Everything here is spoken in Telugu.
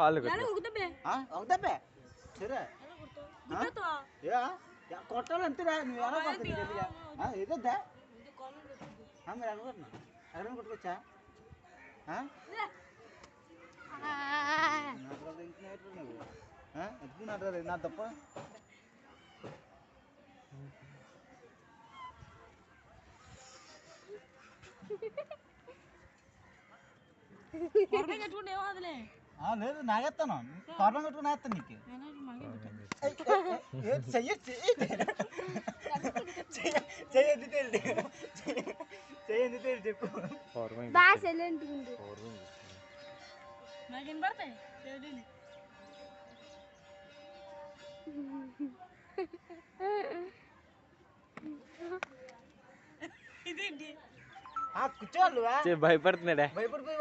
కాళ్ళు ఒక దెబ్బే సరే కొట్టాలి అంతేరా నువ్వు ఎలా కొడుతుంది ఏదొద్దా మీరు అనుకుంటున్నా ఎక్కడ కొట్టుకొచ్చా నువ్వు నా తప్ప లేదు నాగేస్తాను కార్బన్ కట్టుకుని వేస్తాను నీకు చెయ్యండి చెప్పు కూర్చోవాలి భయపడుతున్నాడా భయపడిపోయి